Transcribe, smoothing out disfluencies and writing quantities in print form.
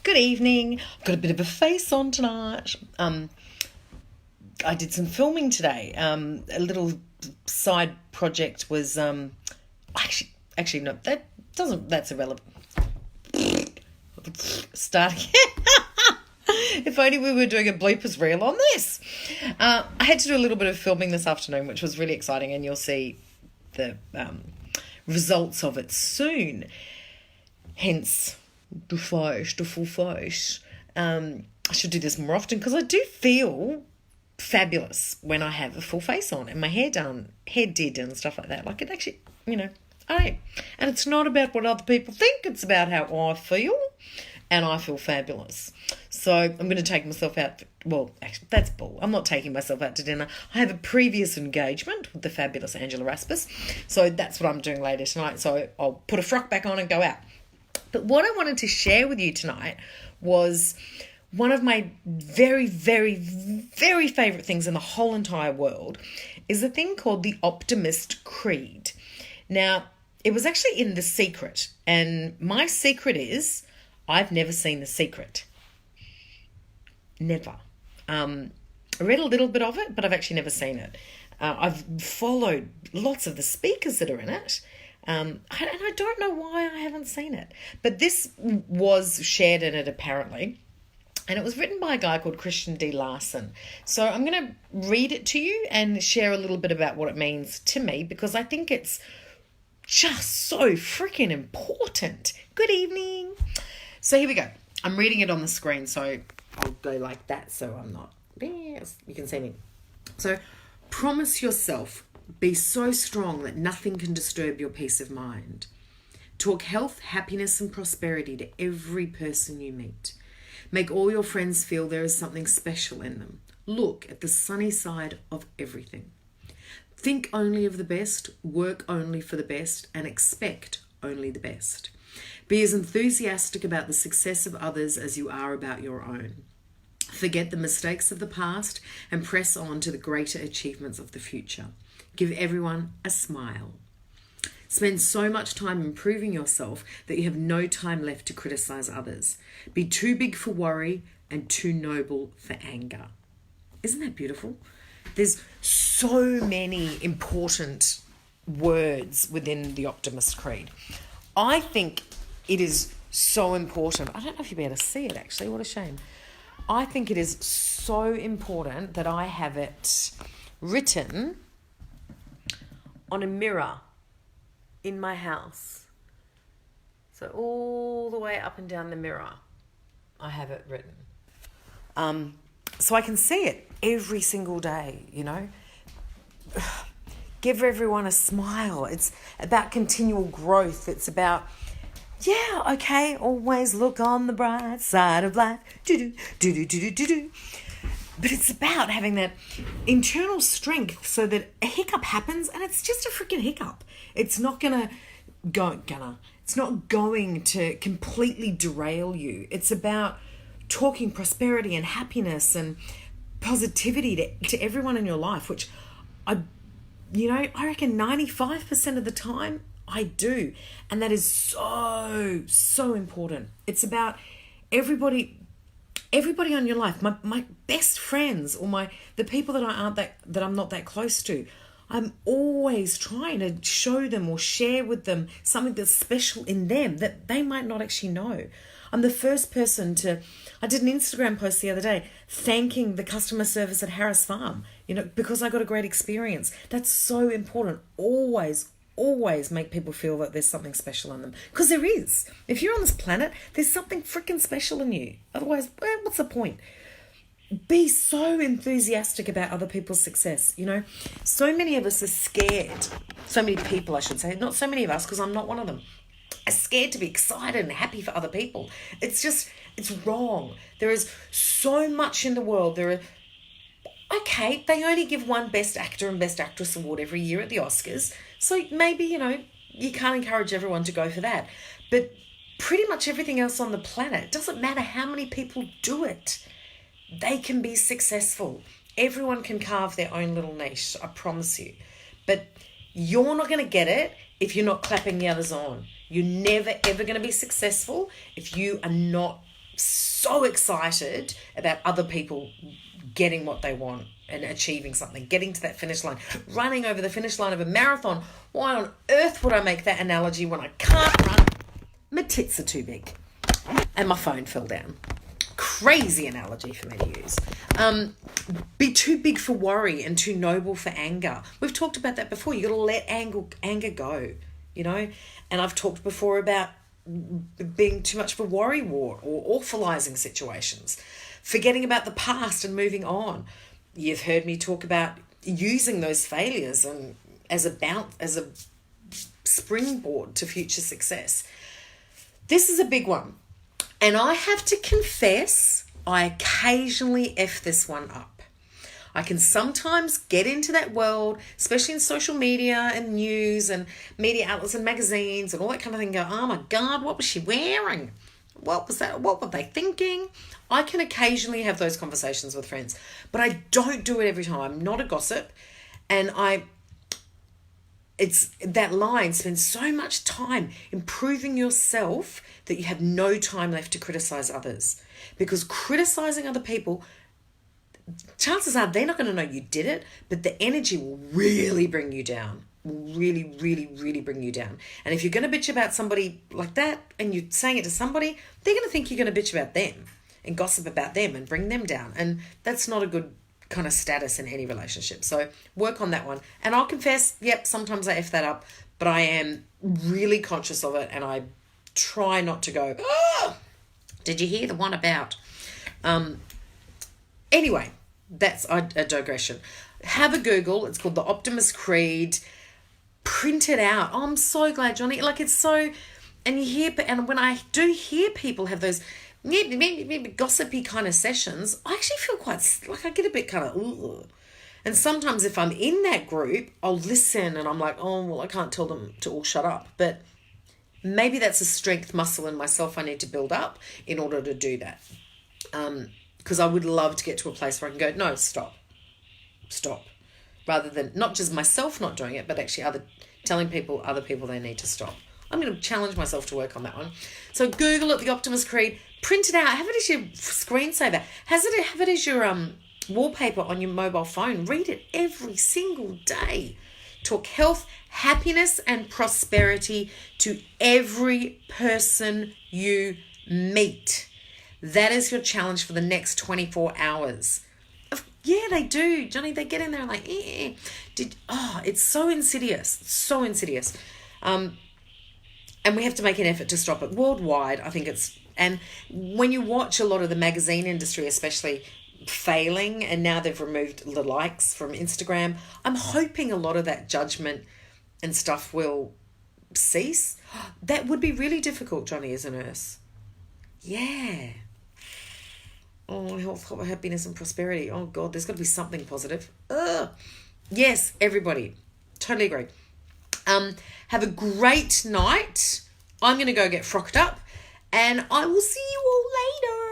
Good evening. I've got a bit of a face on tonight. I did some filming today. A little side project was actually no, that's irrelevant. Start again. If only we were doing a bloopers reel on this. I had to do a little bit of filming this afternoon, which was really exciting, and you'll see the results of it soon. Hence, the full face. I should do this more often because I do feel fabulous when I have a full face on and my hair did and stuff like that. Like it actually, and it's not about what other people think, it's about how I feel, and I feel fabulous. So I'm going to take myself out, actually that's bull. I'm not taking myself out to dinner. I have a previous engagement with the fabulous Angela Raspis, so that's what I'm doing later tonight. So I'll put a frock back on and go out. But what I wanted to share with you tonight was one of my very, very, very favourite things in the whole entire world is a thing called the Optimist Creed. Now, it was actually in The Secret, and my secret is I've never seen The Secret. Never. I read a little bit of it, but I've actually never seen it. I've followed lots of the speakers that are in it, and I don't know why I haven't seen it. But this was shared in it apparently, and it was written by a guy called Christian D. Larson. So I'm going to read it to you and share a little bit about what it means to me, because I think it's just so freaking important. Good evening. So here we go. I'm reading it on the screen, so I'll go like that so I'm not... Yes, you can see me. So, promise yourself, be so strong that nothing can disturb your peace of mind. Talk health, happiness and prosperity to every person you meet. Make all your friends feel there is something special in them. Look at the sunny side of everything. Think only of the best, work only for the best, and expect only the best. Be as enthusiastic about the success of others as you are about your own. Forget the mistakes of the past and press on to the greater achievements of the future. Give everyone a smile. Spend so much time improving yourself that you have no time left to criticize others. Be too big for worry and too noble for anger. Isn't that beautiful? There's so many important words within the Optimist Creed. I think it is so important. I don't know if you'll be able to see it actually. What a shame. I think it is so important that I have it written on a mirror in my house. So all the way up and down the mirror, I have it written. So I can see it every single day, Give everyone a smile. It's about continual growth. It's about, always look on the bright side of life. Do-do-do-do-do-do-do. But it's about having that internal strength so that a hiccup happens and it's just a freaking hiccup. It's not it's not going to completely derail you. It's about talking prosperity and happiness and positivity to everyone in your life, which I reckon 95% of the time I do. And that is so, so important. It's about everybody on your life, my best friends or the people that I'm not that close to. I'm always trying to show them or share with them something that's special in them that they might not actually know. I'm the first person I did an Instagram post the other day thanking the customer service at Harris Farm, because I got a great experience. That's so important. Always make people feel that there's something special in them. Because there is. If you're on this planet, there's something freaking special in you. Otherwise, what's the point? Be so enthusiastic about other people's success. So many of us are scared. So many people, I should say. Not so many of us, because I'm not one of them. Are scared to be excited and happy for other people. It's wrong. There is so much in the world. They only give one Best Actor and Best Actress award every year at the Oscars. So maybe, you can't encourage everyone to go for that. But pretty much everything else on the planet, it doesn't matter how many people do it. They can be successful. Everyone can carve their own little niche, I promise you. But you're not going to get it if you're not clapping the others on. You're never, ever going to be successful if you are not so excited about other people getting what they want and achieving something, getting to that finish line, running over the finish line of a marathon. Why on earth would I make that analogy when I can't run? My tits are too big and my phone fell down. Crazy analogy for me to use. Be too big for worry and too noble for anger. We've talked about that before. You got to let anger go, you know. And I've talked before about being too much of a worry wart or awfulizing situations, forgetting about the past and moving on. You've heard me talk about using those failures and as a springboard to future success. This is a big one. And I have to confess, I occasionally F this one up. I can sometimes get into that world, especially in social media and news and media outlets and magazines and all that kind of thing, go, oh my God, what was she wearing? What was that? What were they thinking? I can occasionally have those conversations with friends, but I don't do it every time. I'm not a gossip. And it's that line, spend so much time improving yourself that you have no time left to criticize others. Because criticizing other people, chances are they're not going to know you did it, but the energy will really bring you down. Really, really, really bring you down. And if you're going to bitch about somebody like that and you're saying it to somebody, they're going to think you're going to bitch about them and gossip about them and bring them down. And that's not a good kind of status in any relationship. So work on that one. And I'll confess, yep, sometimes I F that up, but I am really conscious of it and I try not to go, oh, did you hear the one about? Anyway, that's a digression. Have a Google. It's called the Optimist Creed. Print it out. Oh, I'm so glad, Johnny. Like, it's so, and you hear, and when I do hear people have those gossipy kind of sessions, I actually feel quite, like I get a bit kind of, ugh. And sometimes if I'm in that group, I'll listen and I'm like, oh, well, I can't tell them to all shut up. But maybe that's a strength muscle in myself I need to build up in order to do that. Because I would love to get to a place where I can go, no, stop. Rather than not just myself not doing it, but actually telling other people they need to stop. I'm going to challenge myself to work on that one. So Google it, the Optimist Creed, print it out, have it as your screensaver, have it as your wallpaper on your mobile phone. Read it every single day. Talk health, happiness, and prosperity to every person you meet. That is your challenge for the next 24 hours. Yeah, they do, Johnny. They get in there and like, it's so insidious. It's so insidious. And we have to make an effort to stop it worldwide. I think and when you watch a lot of the magazine industry, especially failing, and now they've removed the likes from Instagram, I'm hoping a lot of that judgment and stuff will cease. That would be really difficult, Johnny, as a nurse. Yeah. Oh, health, happiness, and prosperity. Oh, God, there's got to be something positive. Ugh. Yes, everybody. Totally agree. Have a great night. I'm going to go get frocked up, and I will see you all later.